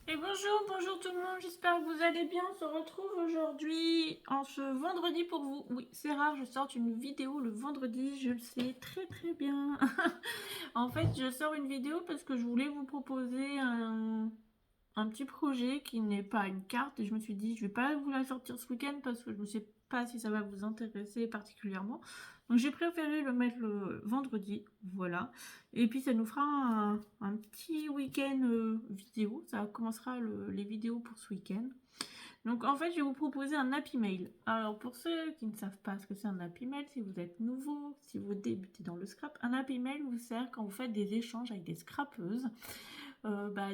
Et bonjour tout le monde, j'espère que vous allez bien. On se retrouve aujourd'hui en ce vendredi pour vous. Oui, c'est rare, je sors une vidéo le vendredi, je le sais très bien. En fait, je sors une vidéo parce que je voulais vous proposer un petit projet qui n'est pas une carte. Et je me suis dit, je vais pas vous la sortir ce week-end parce que je ne sais pas si ça va vous intéresser particulièrement. Donc j'ai préféré le mettre le vendredi, voilà. Et puis ça nous fera un petit week-end vidéo. Ça commencera les vidéos pour ce week-end. Donc en fait, je vais vous proposer un Happy Mail. Alors pour ceux qui ne savent pas ce que c'est un Happy Mail, si vous êtes nouveau, si vous débutez dans le scrap, un Happy Mail vous sert quand vous faites des échanges avec des scrapeuses,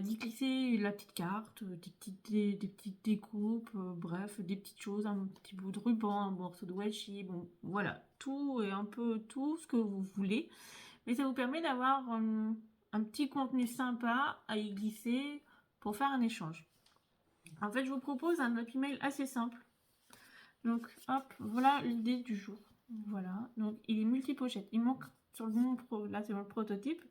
d'y glisser la petite carte, des petites découpes, bref, des petites choses, un petit bout de ruban, un morceau de washi, bon voilà, tout et un peu tout ce que vous voulez. Mais ça vous permet d'avoir un petit contenu sympa à y glisser pour faire un échange. En fait, je vous propose un Happy Mail assez simple. Donc, hop, voilà l'idée du jour. Voilà, donc il est multi-pochette. Il manque sur le mon pro, là c'est mon prototype.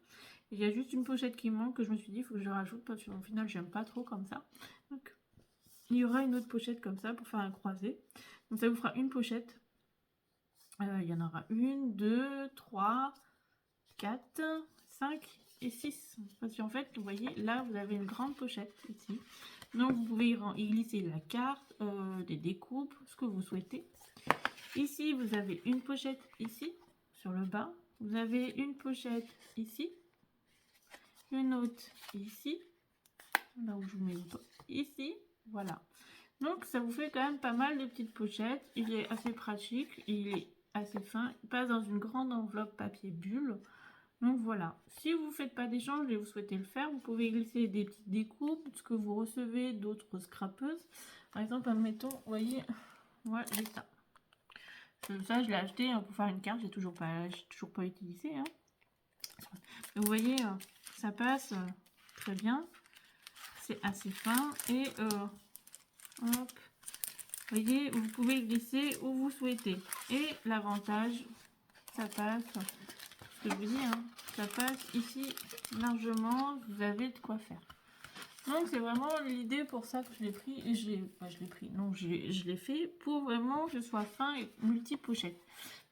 Il y a juste une pochette qui manque que je me suis dit, il faut que je rajoute parce qu'au final, j'aime pas trop comme ça. Donc, il y aura une autre pochette comme ça pour faire un croisé. Donc, ça vous fera une pochette. Il y en aura une, deux, trois, 4, 5 et 6. Parce qu'en fait, vous voyez, là, vous avez une grande pochette ici. Donc, vous pouvez y glisser la carte, des découpes, ce que vous souhaitez. Ici, vous avez une pochette ici, sur le bas. Vous avez une pochette ici. Une autre ici. Là où je vous mets le doigt. Ici. Voilà. Donc, ça vous fait quand même pas mal de petites pochettes. Il est assez pratique. Il est assez fin. Il passe dans une grande enveloppe papier bulle. Donc voilà, si vous ne faites pas d'échange et vous souhaitez le faire, vous pouvez glisser des petites découpes, ce que vous recevez d'autres scrapeuses. Par exemple, admettons, vous voyez, moi j'ai ça. Ça, je l'ai acheté pour faire une carte, j'ai toujours pas utilisé. Hein. Vous voyez, ça passe très bien, c'est assez fin et hop, vous voyez, vous pouvez glisser où vous souhaitez. Et l'avantage, ça passe, ce que je vous dis, hein, ça passe ici largement, vous avez de quoi faire. Donc c'est vraiment l'idée pour ça que je l'ai pris et je l'ai fait pour vraiment que ce soit fin et multi-pochette.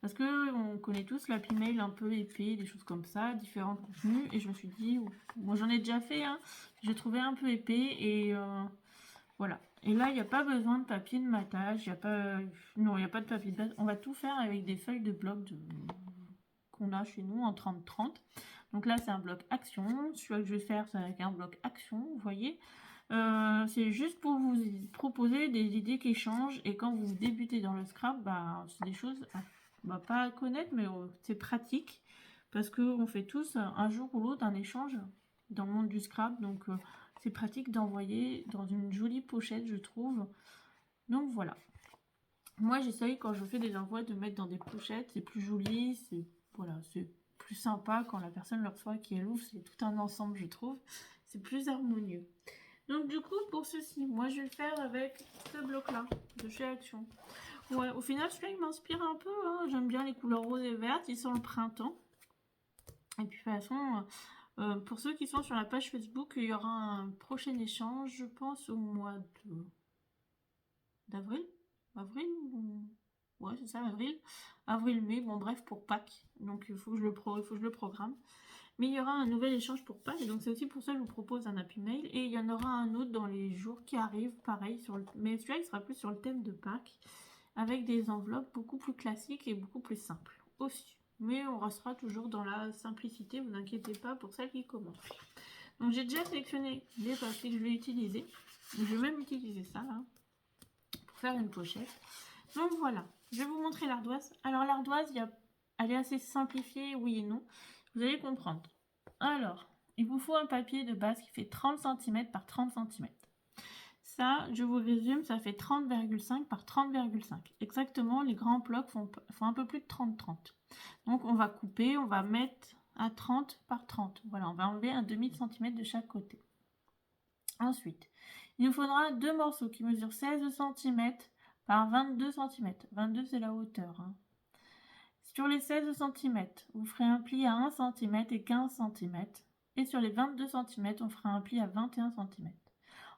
Parce que on connaît tous l'Happy Mail un peu épais, des choses comme ça, différents contenus et je me suis dit, moi j'en ai déjà fait, hein, j'ai trouvé un peu épais et voilà. Et là il n'y a pas besoin de papier de matage, il n'y a pas, non il n'y a pas de papier de base, on va tout faire avec des feuilles de bloc qu'on a chez nous en 30-30. Donc là, c'est un bloc action. Celui que je vais faire, c'est avec un bloc action, vous voyez. C'est juste pour vous proposer des idées qui changent. Et quand vous débutez dans le scrap, bah, c'est des choses pas à connaître, mais c'est pratique. Parce qu'on fait tous, un jour ou l'autre, un échange dans le monde du scrap. Donc, c'est pratique d'envoyer dans une jolie pochette, je trouve. Donc, voilà. Moi, j'essaye quand je fais des envois de mettre dans des pochettes. C'est plus joli, c'est plus sympa quand la personne le reçoit qui elle ouvre. C'est tout un ensemble, je trouve. C'est plus harmonieux. Donc du coup, pour ceci, moi je vais le faire avec ce bloc-là de chez Action. Ouais, au final, celui-là, il m'inspire un peu. Hein. J'aime bien les couleurs roses et vertes. Il sent le printemps. Et puis de toute façon, pour ceux qui sont sur la page Facebook, il y aura un prochain échange, je pense, au mois d'avril. Avril ou... Ouais, c'est ça, avril. Avril-mai, bon bref, pour Pâques. Donc il faut que je le programme. Mais il y aura un nouvel échange pour Pâques. Donc c'est aussi pour ça que je vous propose un Happy Mail. Et il y en aura un autre dans les jours qui arrivent, pareil. Mais celui-là, il sera plus sur le thème de Pâques. Avec des enveloppes beaucoup plus classiques et beaucoup plus simples aussi. Mais on restera toujours dans la simplicité, vous inquiétez pas pour celles qui commencent. Donc j'ai déjà sélectionné les papiers que je vais utiliser. Je vais même utiliser ça là, pour faire une pochette. Donc voilà, je vais vous montrer l'ardoise. Alors l'ardoise, elle est assez simplifiée, oui et non. Vous allez comprendre. Alors, il vous faut un papier de base qui fait 30 cm par 30 cm. Ça, je vous résume, ça fait 30,5 par 30,5. Exactement, les grands blocs font un peu plus de 30-30. Donc on va couper, on va mettre à 30 par 30. Voilà, on va enlever un demi de centimètre de chaque côté. Ensuite, il nous faudra deux morceaux qui mesurent 16 cm par 22 cm. 22, c'est la hauteur. Hein. Sur les 16 cm, vous ferez un pli à 1 cm et 15 cm. Et sur les 22 cm, on fera un pli à 21 cm.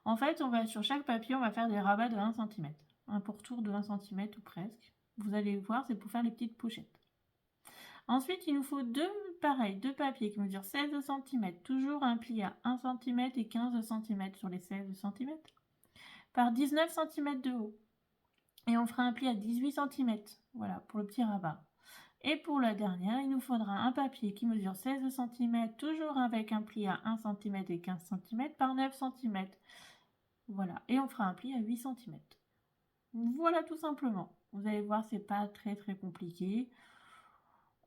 En fait, sur chaque papier, on va faire des rabats de 1 cm. Un pourtour de 1 cm ou presque. Vous allez voir, c'est pour faire les petites pochettes. Ensuite, il nous faut deux papiers qui mesurent 16 cm. Toujours un pli à 1 cm et 15 cm sur les 16 cm. Par 19 cm de haut. Et on fera un pli à 18 cm. Voilà, pour le petit rabat. Et pour la dernière, il nous faudra un papier qui mesure 16 cm, toujours avec un pli à 1 cm et 15 cm par 9 cm. Voilà, et on fera un pli à 8 cm. Voilà tout simplement. Vous allez voir, c'est pas très compliqué.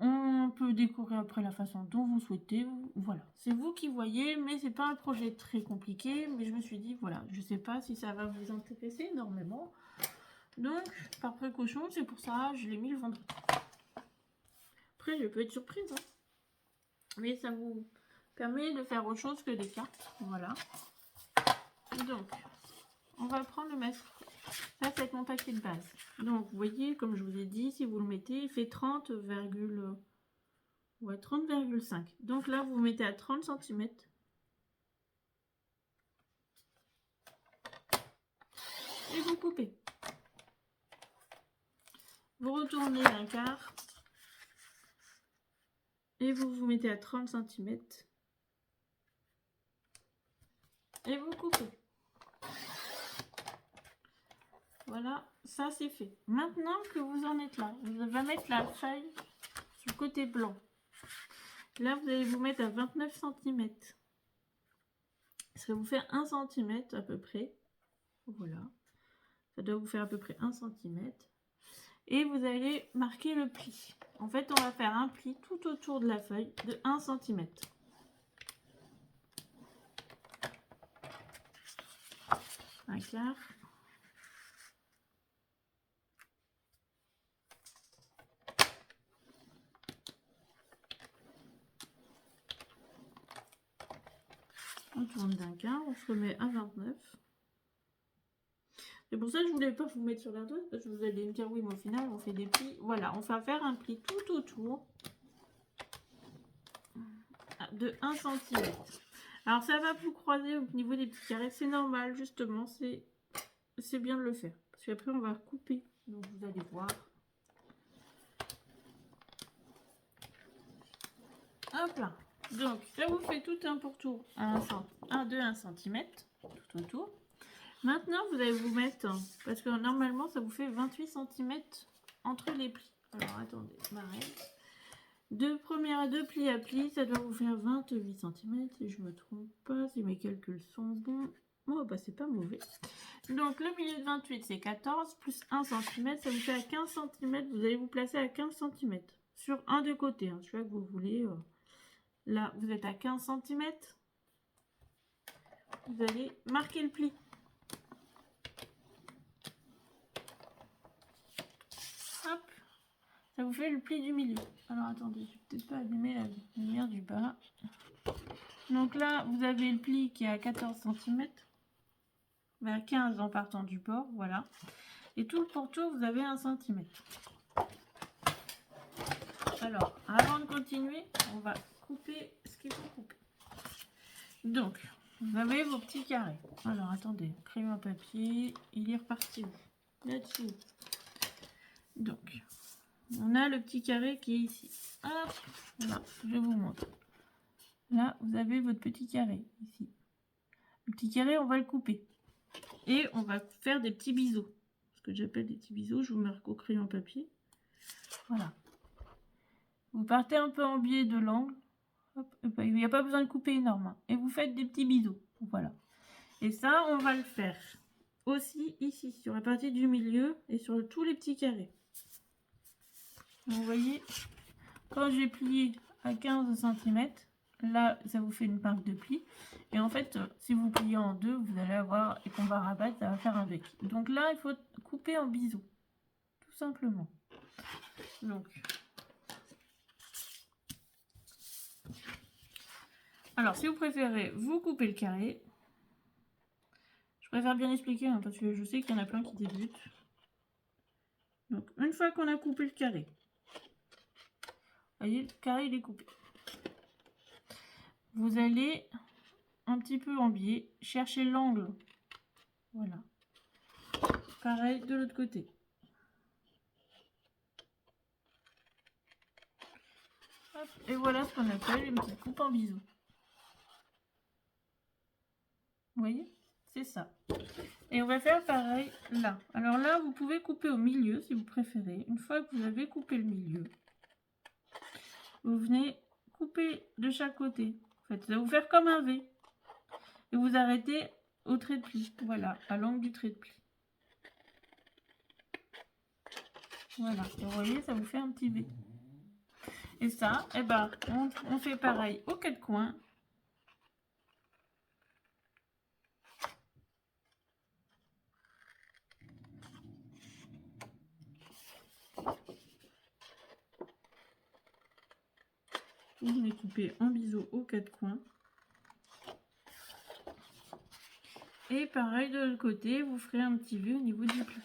On peut décorer après la façon dont vous souhaitez. Voilà, c'est vous qui voyez, mais c'est pas un projet très compliqué. Mais je me suis dit, voilà, je sais pas si ça va vous intéresser énormément. Donc, par précaution, c'est pour ça je l'ai mis le vendredi. Après, je peux être surprise, hein. Mais ça vous permet de faire autre chose que des cartes. Voilà. Donc, on va prendre le masque. Ça, c'est mon paquet de base. Donc, vous voyez, comme je vous ai dit, si vous le mettez, il fait 30,5. Donc là, vous mettez à 30 cm. Et vous coupez. Vous retournez un quart. Et vous mettez à 30 cm. Et vous coupez. Voilà, ça c'est fait. Maintenant que vous en êtes là, vous allez mettre la feuille sur le côté blanc. Là, vous allez vous mettre à 29 cm. Ça vous fait 1 cm à peu près. Voilà. Ça doit vous faire à peu près 1 cm. Et vous allez marquer le pli. En fait, on va faire un pli tout autour de la feuille de 1 cm. Un quart. On tourne d'un quart, on se remet à 29. C'est pour ça que je voulais pas vous mettre sur l'ardoise, parce que vous allez me dire oui, mais au final, on fait des plis. Voilà, on va faire un pli tout autour de 1 cm. Alors, ça va vous croiser au niveau des petits carrés. C'est normal, justement, c'est bien de le faire. Parce qu'après, on va couper. Donc, vous allez voir. Hop là. Donc, ça vous fait tout un pourtour de 1 cm, tout autour. Maintenant, vous allez vous mettre, parce que normalement, ça vous fait 28 cm entre les plis. Alors, attendez, je m'arrête. Deux plis à plis, ça doit vous faire 28 cm, si je ne me trompe pas, si mes calculs sont bons. Oh, bah, c'est pas mauvais. Donc, le milieu de 28, c'est 14, plus 1 cm, ça vous fait à 15 cm. Vous allez vous placer à 15 cm sur un de côté, hein, celui que vous voulez. Là, vous êtes à 15 cm. Vous allez marquer le pli. Hop. Ça vous fait le pli du milieu. Alors, attendez, je vais peut-être pas allumer la lumière du bas. Donc là, vous avez le pli qui est à 14 cm. À 15 en partant du bord, voilà. Et tout le pourtour, vous avez 1 cm. Alors, avant de continuer, on va couper ce qu'il faut couper. Donc, vous avez vos petits carrés. Alors, attendez, crayon papier, il est reparti où? Là-dessus. Donc, on a le petit carré qui est ici. Hop, là, je vous montre. Là, vous avez votre petit carré ici. Le petit carré, on va le couper. Et on va faire des petits biseaux. Ce que j'appelle des petits biseaux, je vous marque au crayon papier. Voilà. Vous partez un peu en biais de l'angle. Il n'y a pas besoin de couper énorme. Hein. Et vous faites des petits biseaux. Voilà. Et ça, on va le faire aussi ici, sur la partie du milieu et sur tous les petits carrés. Donc, vous voyez, quand j'ai plié à 15 cm, là, ça vous fait une marque de pli. Et en fait, si vous pliez en deux, vous allez avoir, et qu'on va rabattre, ça va faire un bec. Donc là, il faut couper en biseau. Tout simplement. Donc, alors, si vous préférez, vous coupez le carré. Je préfère bien expliquer, hein, parce que je sais qu'il y en a plein qui débutent. Donc, une fois qu'on a coupé le carré, vous voyez, le carré, il est coupé. Vous allez un petit peu en biais, chercher l'angle Voilà. Pareil de l'autre côté. Hop, et voilà ce qu'on appelle une petite coupe en biseau. Vous voyez? C'est ça. Et on va faire pareil là. Alors là, vous pouvez couper au milieu si vous préférez. Une fois que vous avez coupé le milieu, vous venez couper de chaque côté. En fait, ça va vous faire comme un V. Et vous arrêtez au trait de pli. Voilà, à l'angle du trait de pli. Voilà. Et vous voyez, ça vous fait un petit V. Et ça, eh ben, on fait pareil aux quatre coins. Vous venez couper en biseau aux quatre coins. Et pareil de l'autre côté, vous ferez un petit V au niveau du pli.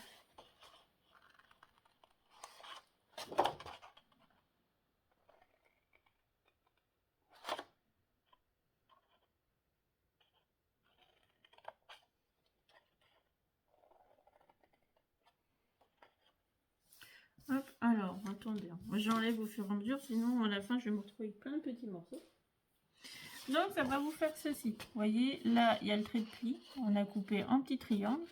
Hop, alors, attendez. Moi, j'enlève au fur et à mesure, sinon, à la fin, je vais me retrouver avec plein de petits morceaux. Donc, ça va vous faire ceci. Vous voyez, là, il y a le trait de pli. On a coupé en petit triangle.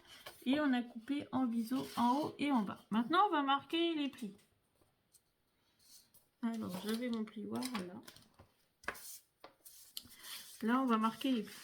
Et on a coupé en biseau en haut et en bas. Maintenant, on va marquer les plis. Alors, j'avais mon plioir, là. Là, on va marquer les plis.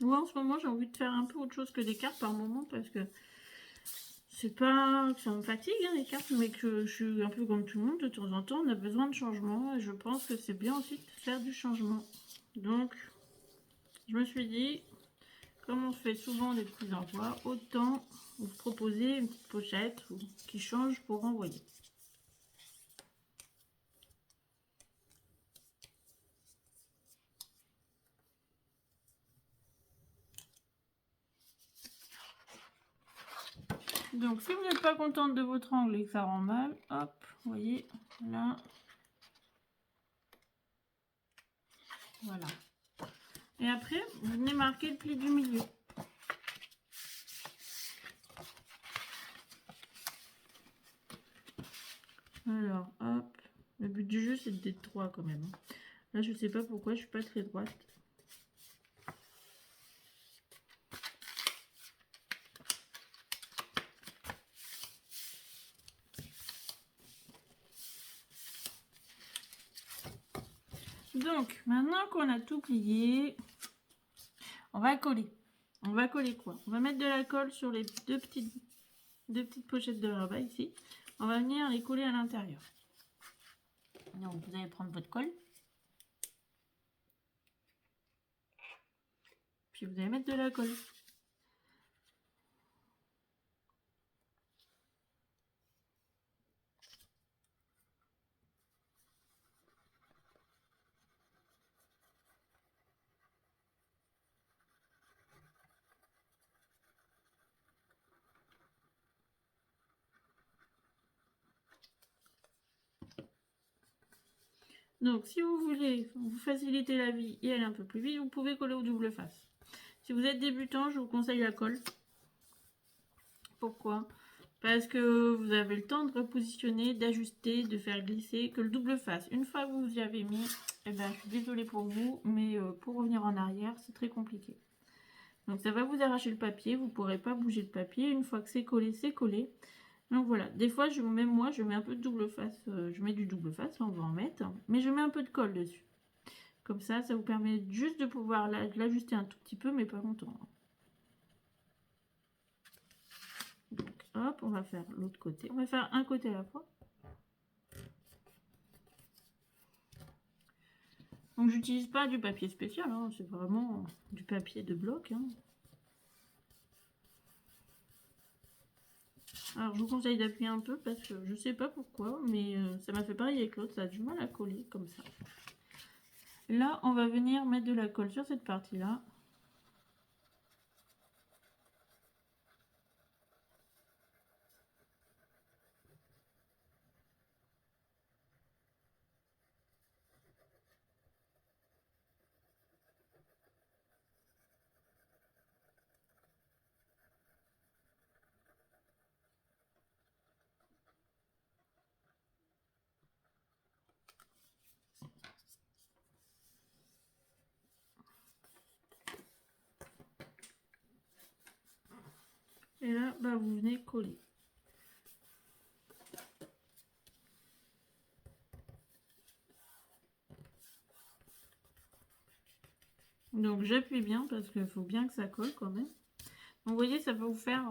Moi, en ce moment, j'ai envie de faire un peu autre chose que des cartes par moment parce que c'est pas que ça me fatigue, hein, les cartes, mais que je suis un peu comme tout le monde. De temps en temps, on a besoin de changement et je pense que c'est bien aussi de faire du changement. Donc, je me suis dit, comme on fait souvent des petits envois, autant vous proposer une petite pochette qui change pour envoyer. Donc, si vous n'êtes pas contente de votre angle et que ça rend mal, hop, vous voyez, là. Voilà. Et après, vous venez marquer le pli du milieu. Alors, hop. Le but du jeu, c'est d'être droit quand même. Là, je sais pas pourquoi, je suis pas très droite. Donc, maintenant qu'on a tout plié, on va coller. On va coller quoi? On va mettre de la colle sur les deux petites pochettes de rabat ici. On va venir les coller à l'intérieur. Donc, vous allez prendre votre colle. Puis, vous allez mettre de la colle. Donc, si vous voulez vous faciliter la vie et aller un peu plus vite, vous pouvez coller au double face. Si vous êtes débutant, je vous conseille la colle. Pourquoi? Parce que vous avez le temps de repositionner, d'ajuster, de faire glisser, que le double face. Une fois que vous y avez mis, eh ben, je suis désolée pour vous, mais pour revenir en arrière, c'est très compliqué. Donc ça va vous arracher le papier, vous ne pourrez pas bouger le papier. Une fois que c'est collé, c'est collé. Donc voilà, des fois, même moi, je mets un peu de double face. Je mets du double face, on va en mettre. Mais je mets un peu de colle dessus. Comme ça vous permet juste de pouvoir l'ajuster un tout petit peu, mais pas longtemps. Donc hop, on va faire l'autre côté. On va faire un côté à la fois. Donc j'utilise pas du papier spécial, hein, c'est vraiment du papier de bloc. Hein. Alors je vous conseille d'appuyer un peu parce que je sais pas pourquoi, mais ça m'a fait pareil avec l'autre, ça a du mal à coller comme ça. Là on va venir mettre de la colle sur cette partie là. Et là, bah, vous venez coller. Donc j'appuie bien parce qu'il faut bien que ça colle quand même. Donc vous voyez, ça va vous faire...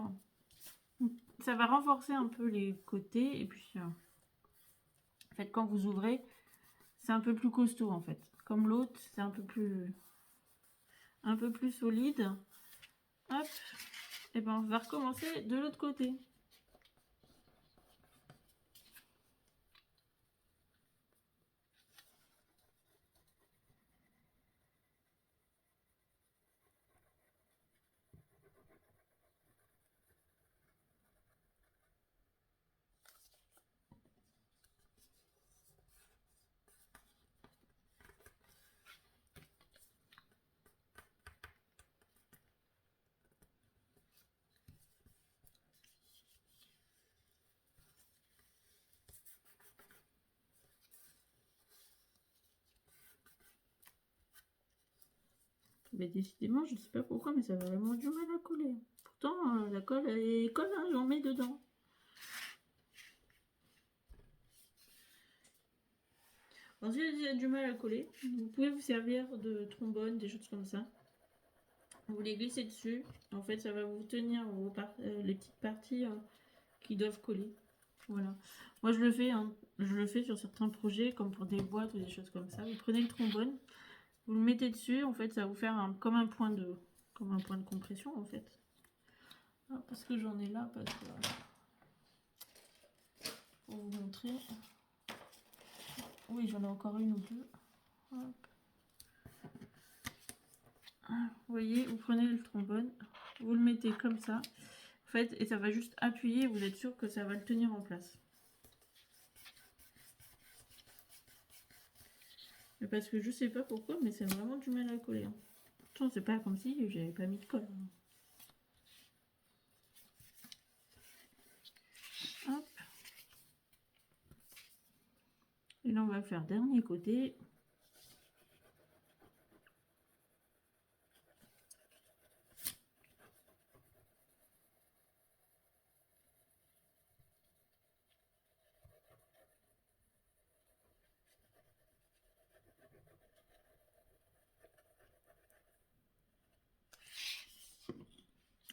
Ça va renforcer un peu les côtés. Et puis, en fait, quand vous ouvrez, c'est un peu plus costaud en fait. Comme l'autre, c'est un peu plus solide. Hop. Et ben on va recommencer de l'autre côté. Mais décidément, je sais pas pourquoi, mais ça va vraiment du mal à coller. Pourtant, la colle, elle colle, hein, j'en mets dedans. Alors, si vous avez du mal à coller, vous pouvez vous servir de trombone, des choses comme ça. Vous les glissez dessus. En fait, ça va vous tenir les petites parties qui doivent coller. Voilà. Moi, je le fais, hein. Je le fais sur certains projets, comme pour des boîtes ou des choses comme ça. Vous prenez le trombone, vous le mettez dessus. En fait, ça va vous faire comme un point de compression, en fait. Ah, parce que j'en ai là, parce que pour vous montrer. Oui, j'en ai encore une ou deux. Hop. Vous voyez, vous prenez le trombone, vous le mettez comme ça, en fait, et ça va juste appuyer. Vous êtes sûr que ça va le tenir en place. Mais parce que je sais pas pourquoi, mais c'est vraiment du mal à coller. Hein. Pourtant, c'est pas comme si j'avais pas mis de colle. Hop. Et là, on va faire dernier côté.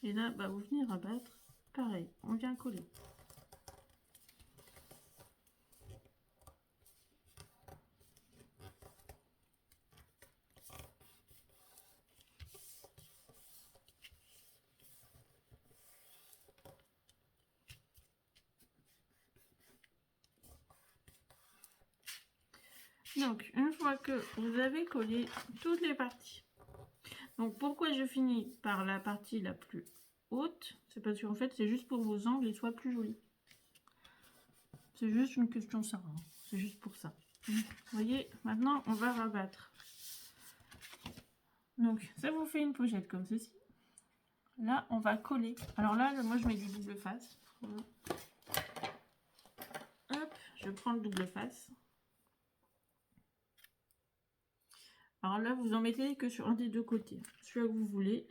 Et là, bah, vous venez rabattre. Pareil, on vient coller. Donc, une fois que vous avez collé toutes les parties, donc pourquoi je finis par la partie la plus haute, c'est parce qu'en fait, c'est juste pour que vos angles soient plus jolis. C'est juste une question ça, hein. C'est juste pour ça. Vous voyez, maintenant, on va rabattre. Donc, ça vous fait une pochette comme ceci. Là, on va coller. Alors là, moi, je mets du double face. Voilà. Hop, je prends le double face. Alors là, vous en mettez que sur un des deux côtés. Celui que vous voulez.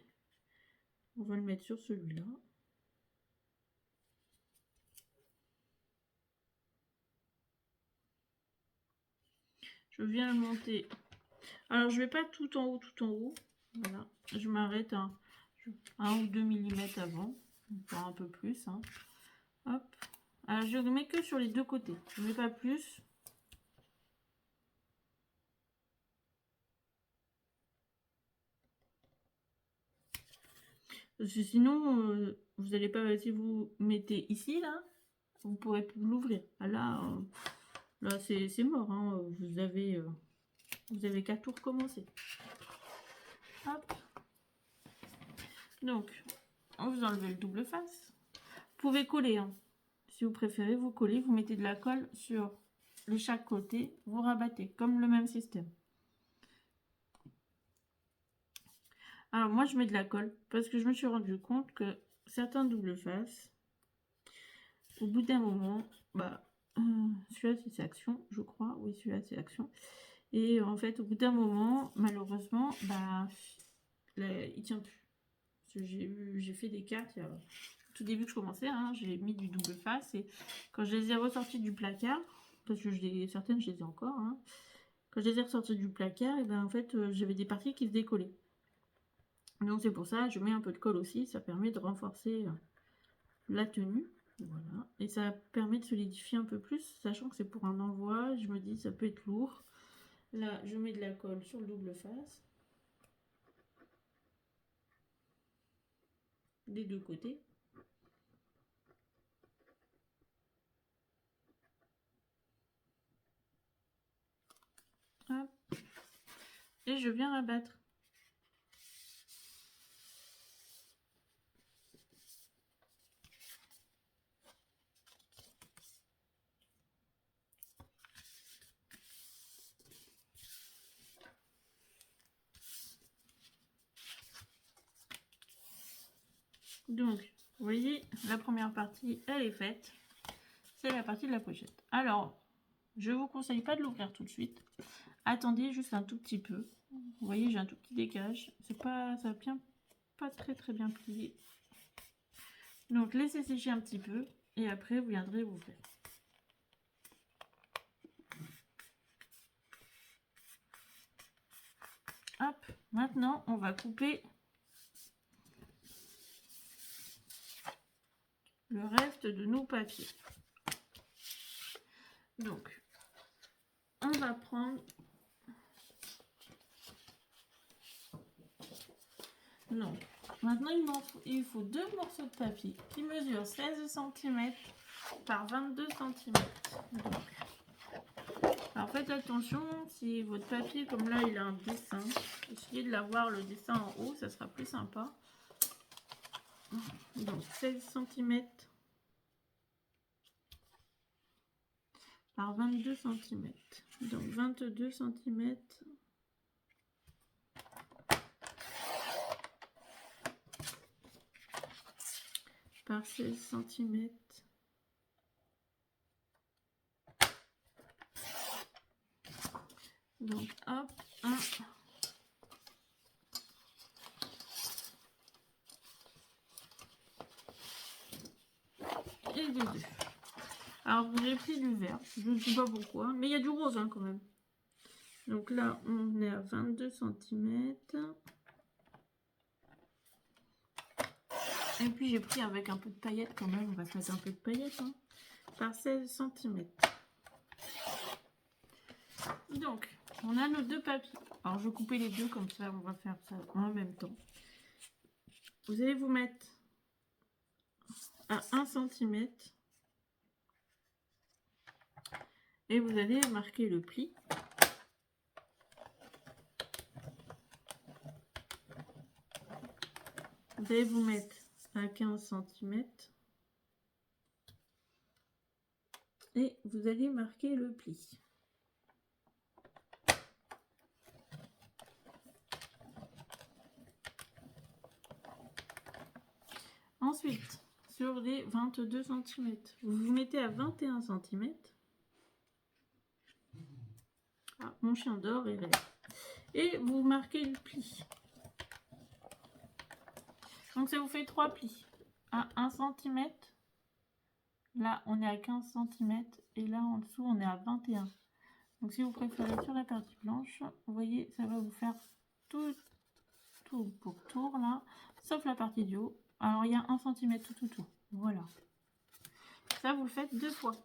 On va le mettre sur celui-là. Je viens le monter. Alors, je vais pas tout en haut, tout en haut. Voilà. Je m'arrête à 1 ou 2 mm avant. Voire un peu plus. Hein. Hop. Alors, je ne mets que sur les deux côtés. Je ne mets pas plus. Parce que sinon, vous n'allez pas... Si vous mettez ici, là, vous ne pourrez plus l'ouvrir. Là, là c'est mort. Hein. Vous avez qu'à tout recommencer. Hop. Donc, vous enlevez le double face. Vous pouvez coller. Hein. Si vous préférez, vous collez. Vous mettez de la colle sur les chaque côté. Vous rabattez, comme le même système. Alors, moi, je mets de la colle parce que je me suis rendu compte que certains double face, au bout d'un moment, bah, celui-là, c'est action, je crois. Oui, celui-là, c'est action. Et en fait, au bout d'un moment, malheureusement, bah, là, il tient plus. J'ai fait des cartes il y a tout début que je commençais, hein, j'ai mis du double face et quand je les ai ressorties du placard, parce que certaines je les ai encore, hein, quand je les ai ressorties du placard, et ben en fait j'avais des parties qui se décollaient. Donc c'est pour ça je mets un peu de colle aussi, ça permet de renforcer la tenue. Voilà, et ça permet de solidifier un peu plus, sachant que c'est pour un envoi, je me dis ça peut être lourd. Là je mets de la colle sur le double face. Des deux côtés. Hop. Et je viens rabattre. Donc, vous voyez, la première partie, elle est faite. C'est la partie de la pochette. Alors, je vous conseille pas de l'ouvrir tout de suite. Attendez juste un tout petit peu. Vous voyez, j'ai un tout petit décalage. C'est pas, ça vient pas très bien plié. Donc, laissez sécher un petit peu et après, vous viendrez ouvrir. Hop, maintenant, on va couper le reste de nos papiers. Donc, on va prendre... Donc, maintenant, il faut deux morceaux de papier qui mesurent 16 cm par 22 cm. Donc, alors faites attention, si votre papier, comme là, il a un dessin, essayez de l'avoir le dessin en haut, ça sera plus sympa. Donc, 16 cm par 22 cm. Donc, 22 cm par 16 cm. Donc, hop, 1. Et des 2. Alors, j'ai pris du vert, je ne sais pas pourquoi, mais il y a du rose hein, quand même. Donc là, on est à 22 cm. Et puis, j'ai pris avec un peu de paillettes quand même, on va se mettre un peu de paillettes, hein, par 16 cm. Donc, on a nos deux papiers. Alors, je vais couper les deux, comme ça, on va faire ça en même temps. Vous allez vous mettre à 1 cm. Et vous allez marquer le pli. Vous allez vous mettre à 15 cm. Et vous allez marquer le pli. Ensuite, sur les 22 cm, vous vous mettez à 21 cm. Ah, mon chien dort et rêve. Et vous marquez le pli. Donc ça vous fait 3 plis. À 1 cm. Là, on est à 15 cm. Et là, en dessous, on est à 21. Donc si vous préférez sur la partie blanche, vous voyez, ça va vous faire tout pour tour là. Sauf la partie du haut. Alors, il y a 1 cm tout. Voilà. Ça, vous le faites 2 fois.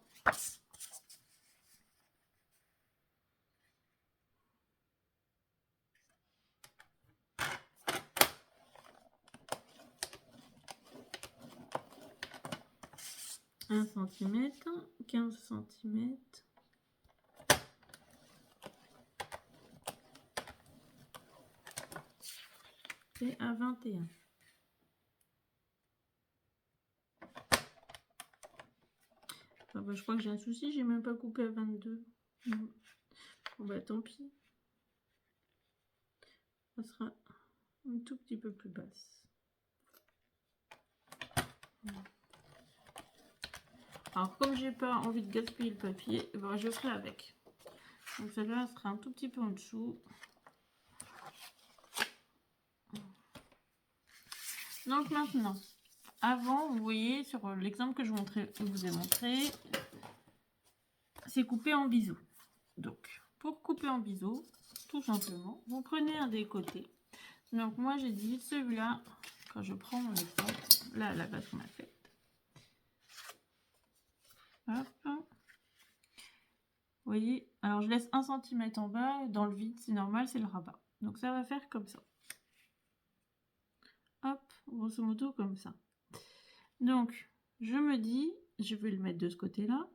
Un centimètre, 15 cm. Et à 21. Ah bah, je crois que j'ai un souci, j'ai même pas coupé à 22. Bon bah tant pis. Ça sera un tout petit peu plus basse. Alors comme j'ai pas envie de gaspiller le papier, bah, je ferai avec. Donc celle-là sera un tout petit peu en dessous. Donc maintenant, avant, vous voyez, sur l'exemple que je vous ai montré, c'est coupé en biseau. Donc, pour couper en biseau, tout simplement, vous prenez un des côtés. Donc, moi, j'ai dit celui-là, quand je prends mon exemple, là, la base qu'on a faite. Hop. Vous voyez, alors je laisse 1 cm en bas, dans le vide, c'est normal, c'est le rabat. Donc, ça va faire comme ça. Hop, grosso modo, comme ça. Donc, je me dis, je vais le mettre de ce côté-là.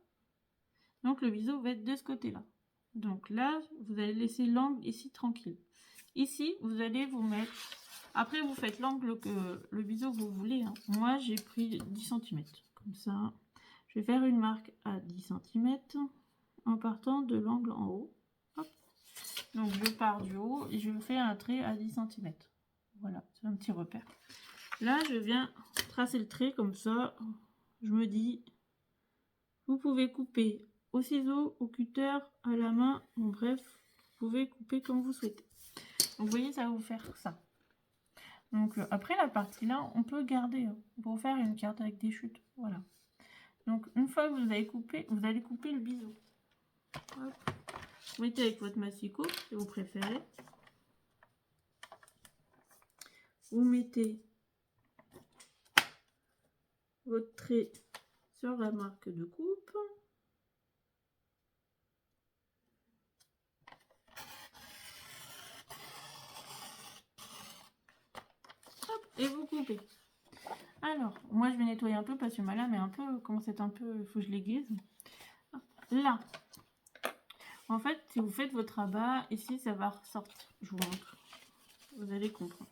Donc, le biseau va être de ce côté-là. Donc là, vous allez laisser l'angle ici tranquille. Ici, vous allez vous mettre... Après, vous faites l'angle que le biseau que vous voulez. Hein. Moi, j'ai pris 10 cm. Comme ça, je vais faire une marque à 10 cm en partant de l'angle en haut. Hop. Donc, je pars du haut et je fais un trait à 10 cm. Voilà, c'est un petit repère. Là, je viens tracer le trait comme ça. Je me dis, vous pouvez couper au ciseau, au cutter, à la main. Bon, bref, vous pouvez couper comme vous souhaitez. Donc, vous voyez, ça va vous faire ça. Donc, après la partie là, on peut garder pour faire une carte avec des chutes. Voilà. Donc, une fois que vous avez coupé, vous allez couper le biseau. Hop. Vous mettez avec votre massicot, si vous préférez. Vous mettez votre trait sur la marque de coupe. Hop, et vous coupez. Alors, moi je vais nettoyer un peu parce que ma lame est un peu, commence à être un peu, il faut que je l'aiguise. Là, en fait, si vous faites votre rabat, ici ça va ressortir. Je vous montre. Vous allez comprendre.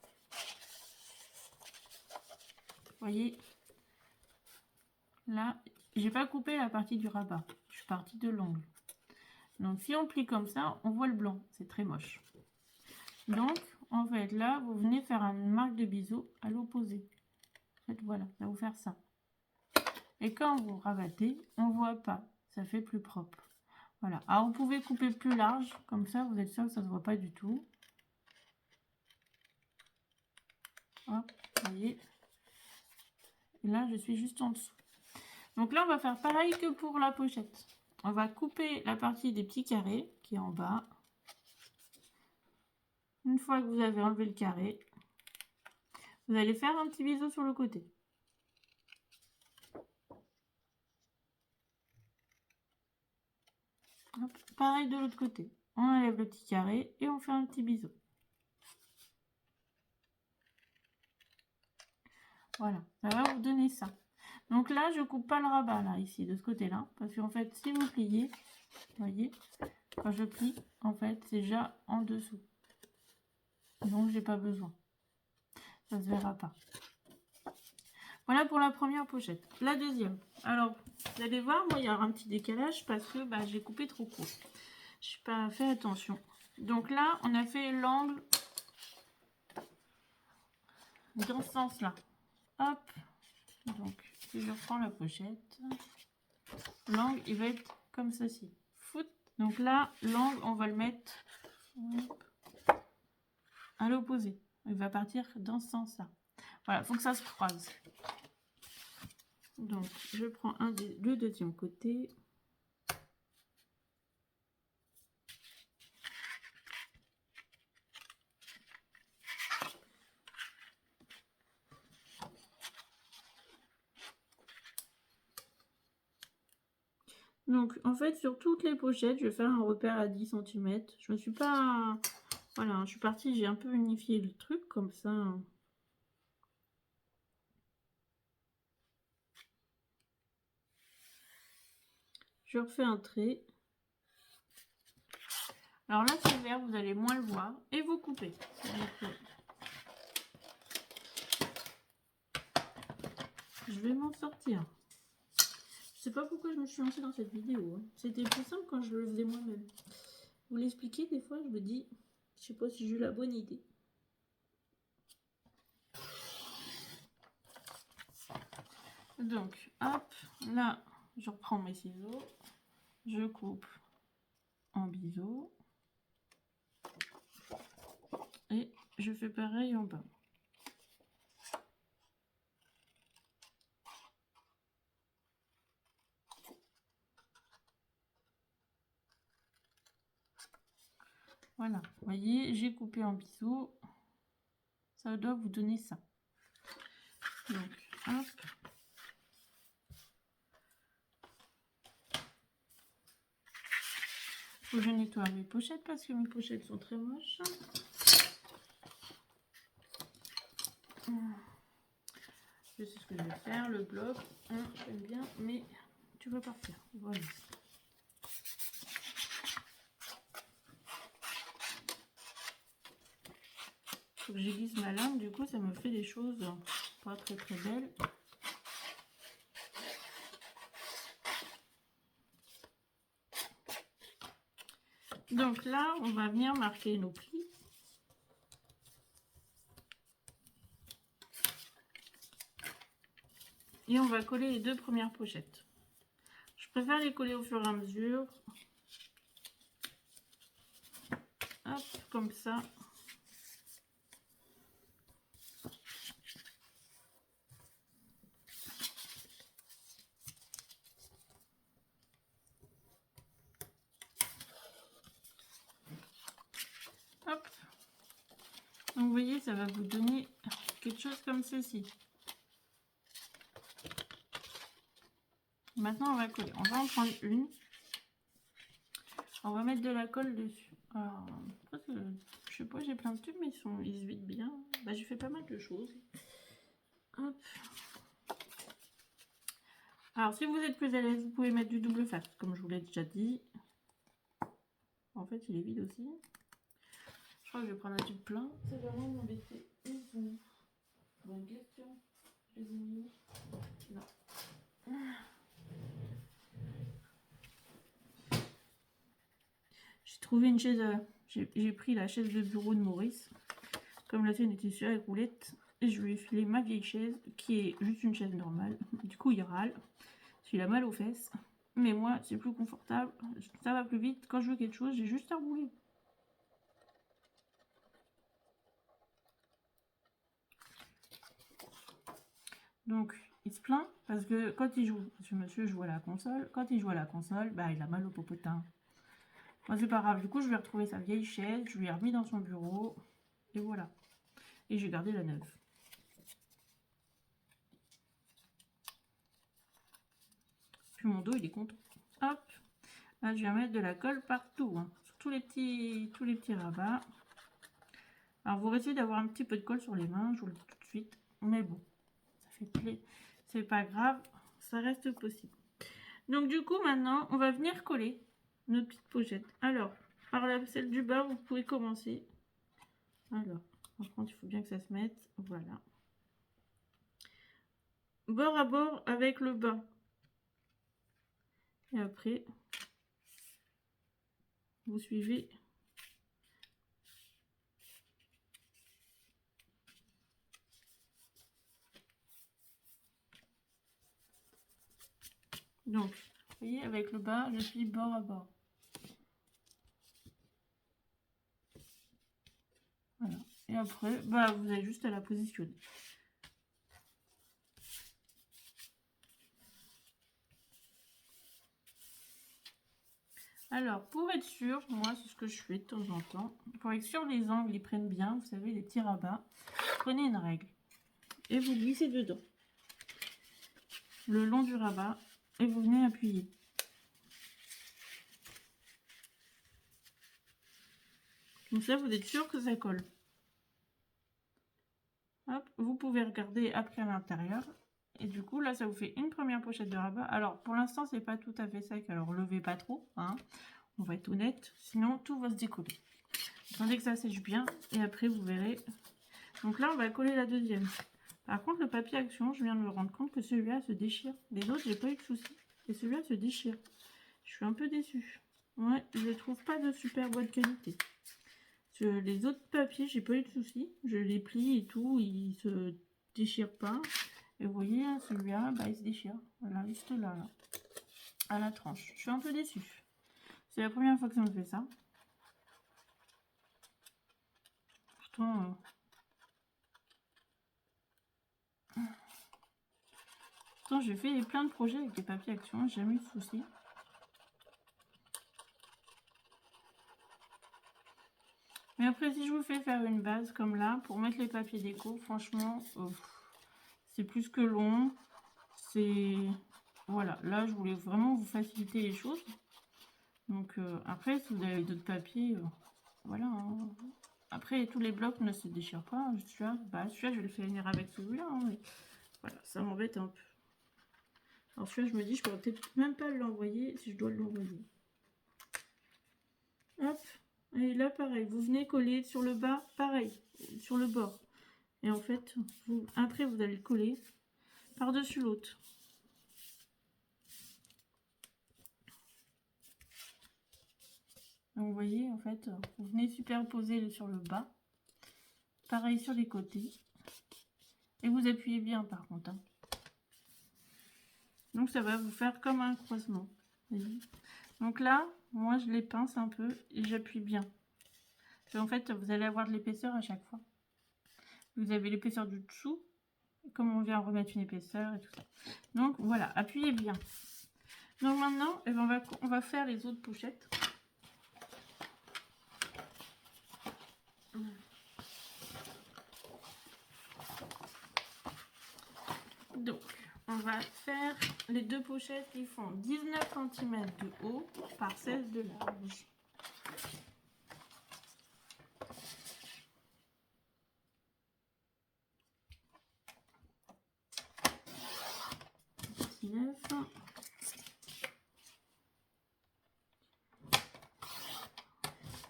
Vous voyez, là, j'ai pas coupé la partie du rabat. Je suis partie de l'angle. Donc, si on plie comme ça, on voit le blanc. C'est très moche. Donc, en fait, là, vous venez faire une marque de biseau à l'opposé. En fait, voilà, ça va vous faire ça. Et quand vous rabattez, on voit pas. Ça fait plus propre. Voilà. Alors, vous pouvez couper plus large. Comme ça, vous êtes sûr que ça ne se voit pas du tout. Hop, vous voyez. Et là, je suis juste en dessous. Donc là, on va faire pareil que pour la pochette. On va couper la partie des petits carrés qui est en bas. Une fois que vous avez enlevé le carré, vous allez faire un petit biseau sur le côté. Hop, pareil de l'autre côté. On enlève le petit carré et on fait un petit biseau. Voilà, ça va vous donner ça. Donc là, je coupe pas le rabat, là, ici, de ce côté-là. Parce qu'en fait, si vous pliez, vous voyez, quand je plie, en fait, c'est déjà en dessous. Donc, j'ai pas besoin. Ça se verra pas. Voilà pour la première pochette. La deuxième. Alors, vous allez voir, moi, il y a un petit décalage parce que bah, j'ai coupé trop court. Je n'ai pas fait attention. Donc là, on a fait l'angle dans ce sens-là. Hop. Donc, si je reprends la pochette, l'angle, il va être comme ceci. Foot. Donc là, l'angle, on va le mettre à l'opposé. Il va partir dans ce sens-là. Voilà, il faut que ça se croise. Donc, je prends le deuxième côté. Donc, en fait, sur toutes les pochettes, je vais faire un repère à 10 cm. Je me suis pas... Voilà, je suis partie, j'ai un peu unifié le truc, comme ça. Je refais un trait. Alors là, c'est vert, vous allez moins le voir. Et vous coupez. Je vais m'en sortir. Je sais pas pourquoi je me suis lancée dans cette vidéo. Hein. C'était plus simple quand je le faisais moi-même. Vous l'expliquez, des fois, je me dis, je sais pas si j'ai eu la bonne idée. Donc, hop, là, je reprends mes ciseaux. Je coupe en biseau. Et je fais pareil en bas. Voilà, vous voyez, j'ai coupé en bisous. Ça doit vous donner ça. Donc, hop. Faut que je nettoie mes pochettes parce que mes pochettes sont très moches. Je sais ce que je vais faire, le bloc. J'aime bien, mais tu veux partir. Voilà. Faut que j'aiguise ma lame, du coup ça me fait des choses pas très très belles. Donc là, on va venir marquer nos plis. Et on va coller les deux premières pochettes. Je préfère les coller au fur et à mesure. Hop, comme ça. Hop. Donc vous voyez, ça va vous donner quelque chose comme ceci. Maintenant, on va coller. On va en prendre une. On va mettre de la colle dessus. Alors, je sais pas, j'ai plein de tubes, mais ils se vident bien. Bah, j'ai fait pas mal de choses. Hop. Alors, si vous êtes plus à l'aise, vous pouvez mettre du double face, comme je vous l'ai déjà dit. En fait, il est vide aussi. Je crois que je vais prendre un tube plein. C'est vraiment m'embêter. Ils sont où? Bonne question. Je les ai mis où? Non. J'ai trouvé une chaise. J'ai pris la chaise de bureau de Maurice. Comme la sienne était sur la roulette. Et je lui ai filé ma vieille chaise, qui est juste une chaise normale. Du coup, il râle. Il a mal aux fesses. Mais moi, c'est plus confortable. Ça va plus vite. Quand je veux quelque chose, j'ai juste à rouler. Donc, il se plaint parce que quand il joue, ce monsieur joue à la console, quand il joue à la console, bah, il a mal au popotin. Moi, c'est pas grave. Du coup, je lui ai retrouvé sa vieille chaise, je lui ai remis dans son bureau. Et voilà. Et j'ai gardé la neuve. Puis mon dos, il est content. Hop. Là, je vais mettre de la colle partout. Hein, sur tous les petits rabats. Alors, vous risquez d'avoir un petit peu de colle sur les mains, je vous le dis tout de suite. Mais bon, ça fait plaisir. C'est pas grave, ça reste possible. Donc, du coup, maintenant, on va venir coller nos petites pochettes. Alors, par celle du bas, vous pouvez commencer. Alors, par contre, il faut bien que ça se mette. Voilà. Bord à bord avec le bas. Et après, vous suivez. Donc, vous voyez, avec le bas, je suis bord à bord. Voilà. Et après, bah, vous avez juste à la positionner. Alors, pour être sûr, moi, c'est ce que je fais de temps en temps. Pour être sûr les angles, ils prennent bien, vous savez, les petits rabats. Prenez une règle et vous glissez dedans, le long du rabat, et vous venez appuyer. Comme ça, vous êtes sûr que ça colle. Hop, vous pouvez regarder après à l'intérieur. Et du coup, là, ça vous fait une première pochette de rabat. Alors, pour l'instant, c'est pas tout à fait sec, alors levez pas trop, hein. On va être honnête, sinon tout va se décoller. Attendez que ça sèche bien, et après, vous verrez. Donc là, on va coller la deuxième. Par contre, le papier action, je viens de me rendre compte que celui-là se déchire. Les autres, j'ai pas eu de soucis. Et celui-là se déchire. Je suis un peu déçue. Ouais, je trouve pas de super bonne qualité. Les autres papiers, j'ai pas eu de soucis. Je les plie et tout, ils se déchirent pas. Et vous voyez, celui-là, bah, il se déchire. Voilà, juste là, là, à la tranche. Je suis un peu déçue. C'est la première fois que ça me fait ça. Pourtant... Pourtant, j'ai fait plein de projets avec des papiers action, j'ai jamais eu de soucis. après, si je vous fais faire une base comme là, pour mettre les papiers déco, franchement, c'est plus que long. C'est... Voilà, là, je voulais vraiment vous faciliter les choses. Donc, après, si vous avez d'autres papiers, voilà. Hein. Après, tous les blocs ne se déchirent pas. Celui-là, je vais le faire venir avec celui-là. Hein, mais voilà, ça m'embête un peu. Alors, celui-là, je me dis, je pourrais peut-être même pas l'envoyer si je dois l'envoyer. Hop. Et là, pareil, vous venez coller sur le bas, pareil, sur le bord. Et en fait, après, vous allez le coller par-dessus l'autre. Donc, vous voyez, en fait, vous venez superposer sur le bas. Pareil sur les côtés. Et vous appuyez bien, par contre. Hein. Donc, ça va vous faire comme un croisement. Voyez. Donc là, moi, je les pince un peu et j'appuie bien. En fait, vous allez avoir de l'épaisseur à chaque fois. Vous avez l'épaisseur du dessous. Comme on vient remettre une épaisseur et tout ça. Donc, voilà, appuyez bien. Donc maintenant, eh ben, on va faire les autres pochettes. Donc, on va faire les deux pochettes qui font 19 cm de haut par 16 de large.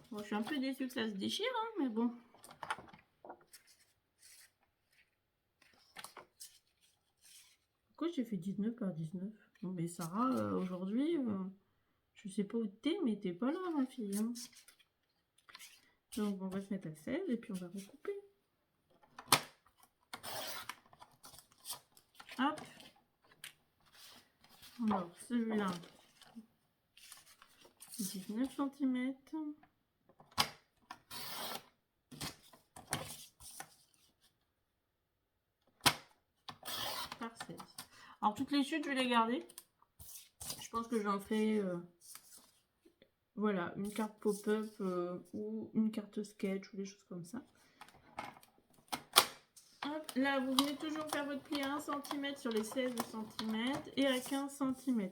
Bon, je suis un peu déçue que ça se déchire, hein, mais bon. Pourquoi j'ai fait 19 par 19? Bon, mais Sarah, aujourd'hui, je sais pas où t'es, mais t'es pas là, ma fille. Hein. Donc, on va se mettre à 16 et puis on va recouper. Hop. Alors, celui-là, 19 cm. Par 16. Alors, toutes les chutes, je vais les garder. Je pense que j'en ferai, voilà, une carte pop-up ou une carte sketch ou des choses comme ça. Hop, là, vous venez toujours faire votre pli à 1 cm sur les 16 cm et à 15 cm.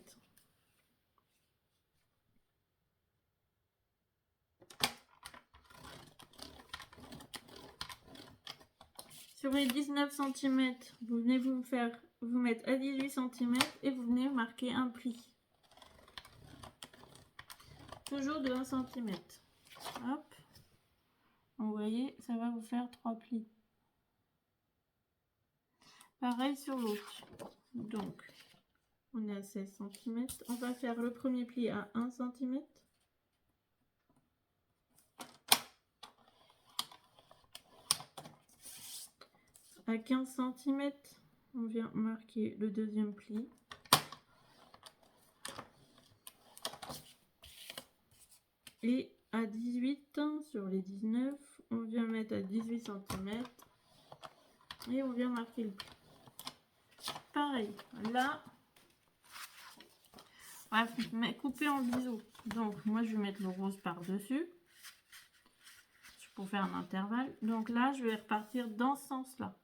Sur les 19 cm, vous venez vous mettre à 18 cm et vous venez marquer un pli. Toujours de 1 cm. Hop. Vous voyez, ça va vous faire 3 plis. Pareil sur l'autre. Donc, on est à 16 cm. On va faire le premier pli à 1 cm. À 15 cm, on vient marquer le deuxième pli. Et à 18, sur les 19, on vient mettre à 18 cm. Et on vient marquer le pli. Pareil, là, on va couper en biseau. Donc, moi, je vais mettre le rose par-dessus. Pour faire un intervalle. Donc là, je vais repartir dans ce sens-là.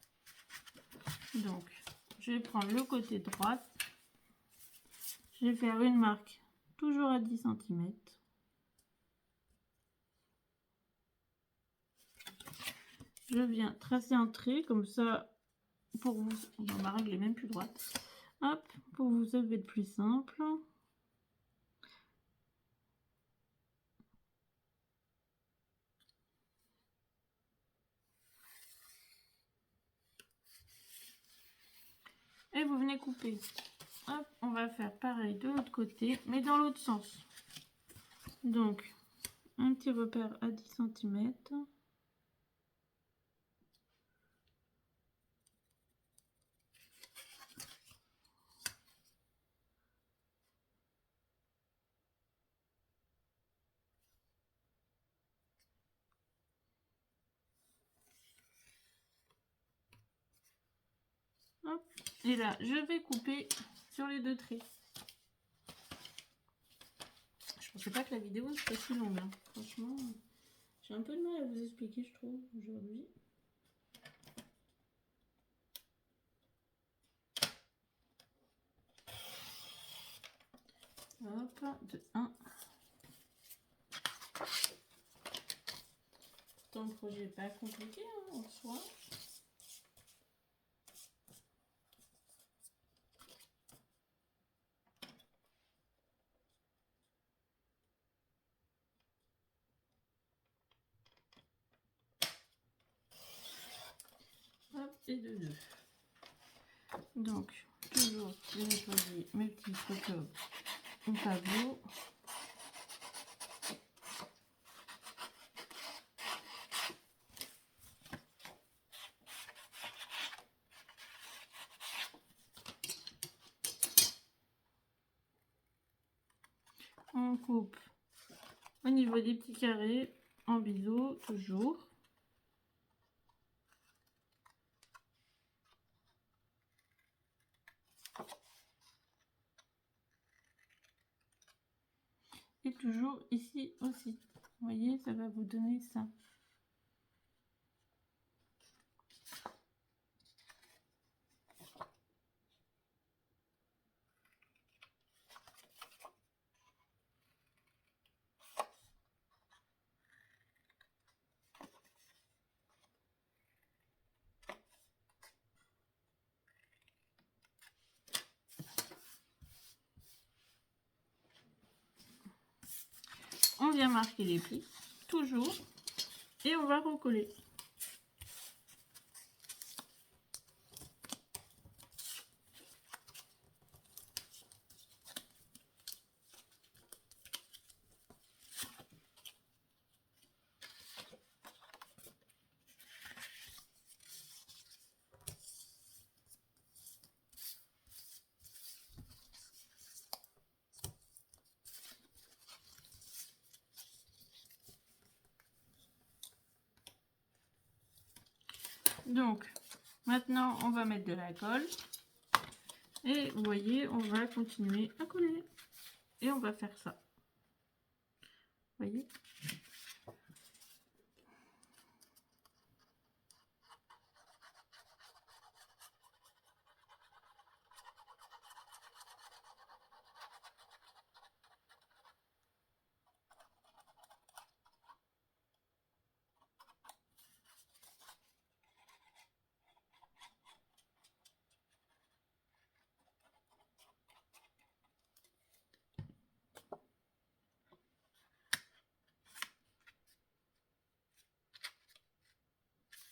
Donc, je vais prendre le côté droit. Je vais faire une marque toujours à 10 cm. Je viens tracer un trait comme ça pour vous. Ma règle est même plus droite. Hop, pour vous, ça va être plus simple. Et vous venez couper. Hop, on va faire pareil de l'autre côté, mais dans l'autre sens. Donc, un petit repère à 10 cm. Hop, et là, je vais couper sur les deux traits. Je pensais pas que la vidéo serait si longue. Hein. Franchement, J'ai un peu de mal à vous expliquer, je trouve, aujourd'hui. Hop, de 1. Pourtant, le projet n'est pas compliqué hein, en soi. Hop, et de 2. Donc, toujours, j'ai choisi mes petits photos au tableau. On coupe au niveau des petits carrés en biseau, toujours. Et toujours ici aussi. Vous voyez, ça va vous donner ça. On vient marquer les plis, toujours, et on va recoller. Donc, maintenant, on va mettre de la colle. Et vous voyez, on va continuer à coller. Et on va faire ça. Vous voyez ?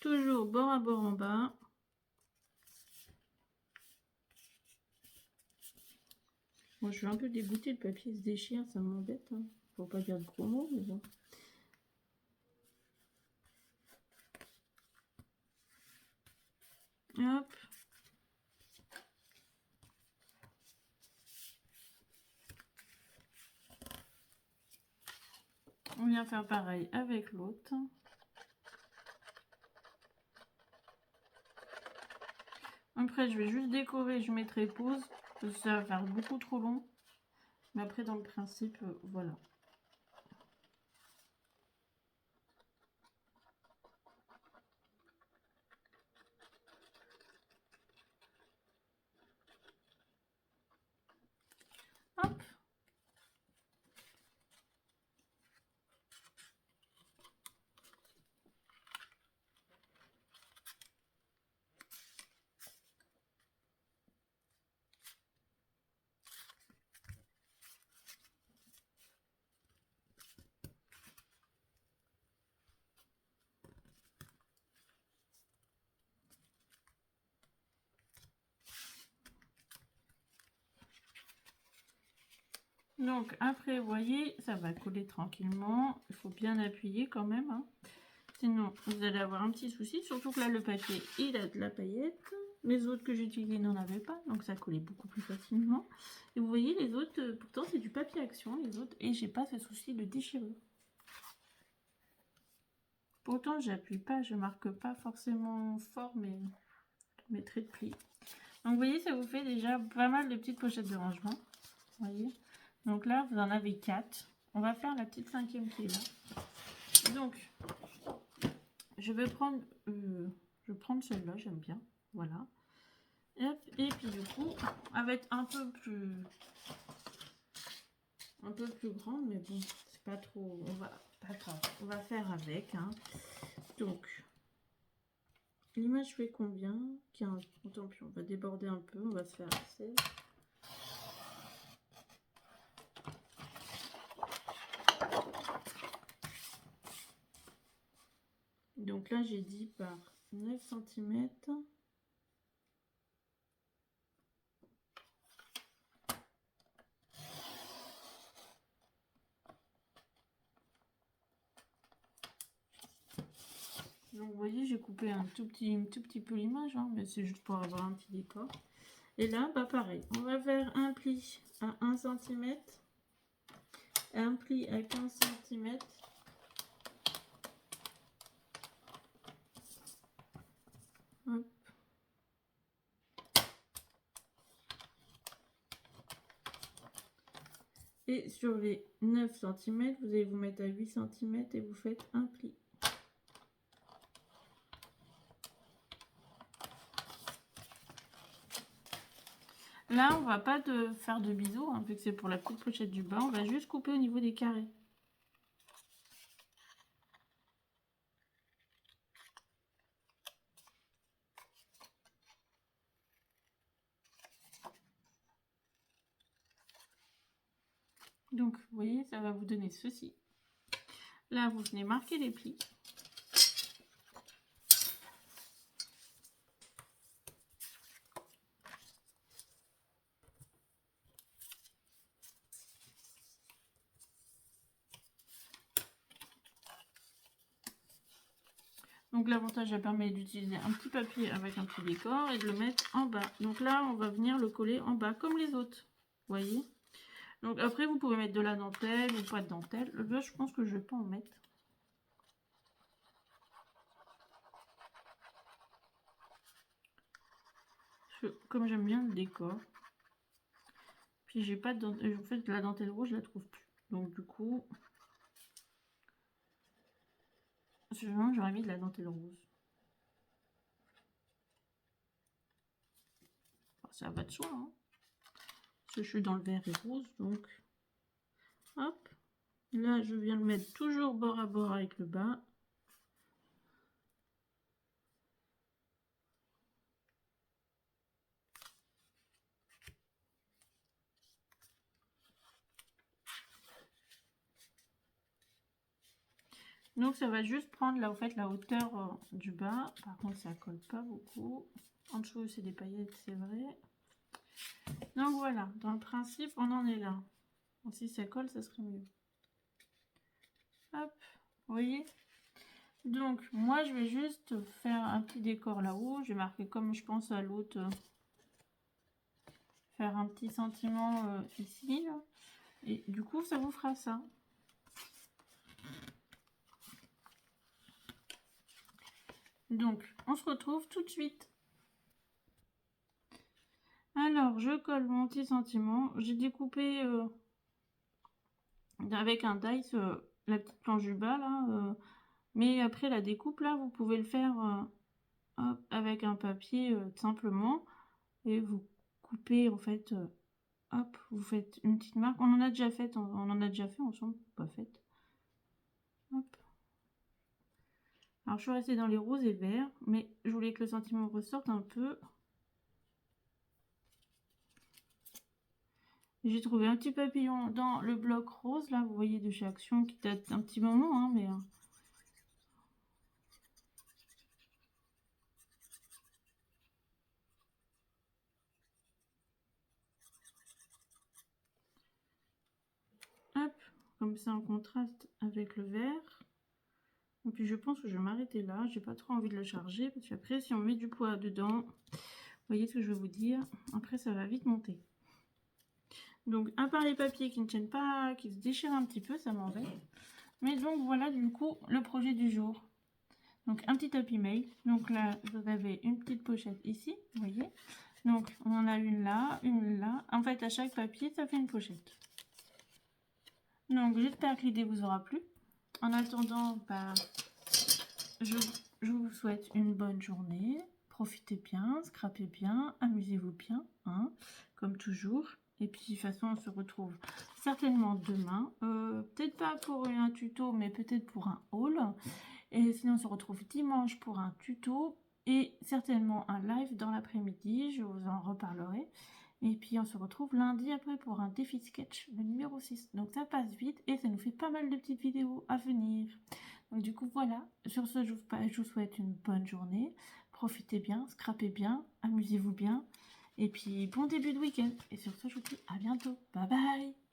Toujours bord à bord en bas. Moi, je suis un peu dégoûtée, le papier se déchire, ça m'embête. Hein. Faut pas dire de gros mots, mais bon. Hop. On vient faire pareil avec l'autre. Après, je vais juste décorer, je mettrai pause, parce que ça va faire beaucoup trop long. Mais après, dans le principe, voilà. Hop. Donc après, vous voyez, ça va coller tranquillement. Il faut bien appuyer quand même. Hein. Sinon, vous allez avoir un petit souci. Surtout que là, le papier, il a de la paillette. Les autres que j'ai utilisés n'en avaient pas. Donc ça collait beaucoup plus facilement. Et vous voyez, les autres, pourtant, c'est du papier action. Les autres, et j'ai pas ce souci de déchirure. Pourtant, j'appuie pas, je marque pas forcément fort mes traits de pli. Donc vous voyez, ça vous fait déjà pas mal de petites pochettes de rangement. Vous voyez. Donc là, vous en avez 4. On va faire la petite 5e qui est là. Donc, je vais prendre, celle-là, j'aime bien. Voilà. Et puis du coup, elle va être un peu plus grande, mais bon, c'est pas trop. On va faire avec. Hein. Donc, l'image fait combien? 15. Tant pis, on va déborder un peu, on va se faire 16. Donc là, j'ai dit par 9 cm. Donc vous voyez, j'ai coupé un tout petit peu l'image, hein, mais c'est juste pour avoir un petit décor. Et là, bah pareil, on va faire un pli à 1 cm, un pli à 15 cm. Hop. Et sur les 9 cm, vous allez vous mettre à 8 cm et vous faites un pli. Là, on va pas faire de biseau, hein, vu que c'est pour la petite pochette du bas. On va juste couper au niveau des carrés. Donc, vous voyez, ça va vous donner ceci. Là, vous venez marquer les plis. Donc l'avantage, ça permet d'utiliser un petit papier avec un petit décor et de le mettre en bas. Donc là, on va venir le coller en bas comme les autres. Vous voyez? Donc après, vous pouvez mettre de la dentelle ou pas de dentelle. Là, je pense que je vais pas en mettre. Comme j'aime bien le décor. Puis j'ai pas de dentelle. En fait, la dentelle rouge, je la trouve plus. Donc du coup, j'aurais mis de la dentelle rose. Enfin, ça va de soi, hein. Parce que je suis dans le vert et rose, donc hop. Là, je viens le mettre toujours bord à bord avec le bas. Donc ça va juste prendre là, en fait, la hauteur du bas. Par contre, ça colle pas beaucoup. En dessous, c'est des paillettes, c'est vrai. Donc voilà, dans le principe, on en est là. Donc, si ça colle, ça serait mieux. Hop, vous voyez? Donc moi, je vais juste faire un petit décor là-haut. Je vais marquer comme je pense à l'autre. Faire un petit sentiment ici. Là. Et du coup, ça vous fera ça. Donc, on se retrouve tout de suite. Alors, je colle mon petit sentiment. J'ai découpé avec un dice la petite planche du bas, là. Mais après la découpe, là, vous pouvez le faire hop, avec un papier simplement. Et vous coupez, en fait, hop, vous faites une petite marque. On en a déjà fait, ensemble, pas fait. Hop. Alors, je suis restée dans les roses et verts, mais je voulais que le sentiment ressorte un peu. J'ai trouvé un petit papillon dans le bloc rose, là, vous voyez, de chez Action, qui date d'un petit moment, hein, mais... Hop, comme ça en contraste avec le vert. Et puis je pense que je vais m'arrêter là, j'ai pas trop envie de le charger, parce qu'après, si on met du poids dedans, vous voyez ce que je veux vous dire, après ça va vite monter. Donc, à part les papiers qui ne tiennent pas, qui se déchirent un petit peu, ça m'embête. Mais donc, voilà du coup le projet du jour. Donc, un petit Happy Mail. Donc là, vous avez une petite pochette ici, vous voyez. Donc, on en a une là, une là. En fait, à chaque papier, ça fait une pochette. Donc, j'espère que l'idée vous aura plu. En attendant, bah, je vous souhaite une bonne journée. Profitez bien, scrapez bien, amusez-vous bien, hein, comme toujours. Et puis, de toute façon, on se retrouve certainement demain. Peut-être pas pour un tuto, mais peut-être pour un haul. Et sinon, on se retrouve dimanche pour un tuto et certainement un live dans l'après-midi. Je vous en reparlerai. Et puis, on se retrouve lundi après pour un défi sketch, le numéro 6. Donc, ça passe vite et ça nous fait pas mal de petites vidéos à venir. Donc, du coup, voilà. Sur ce, je vous souhaite une bonne journée. Profitez bien, scrapez bien, amusez-vous bien. Et puis, bon début de week-end. Et sur ce, je vous dis à bientôt. Bye bye!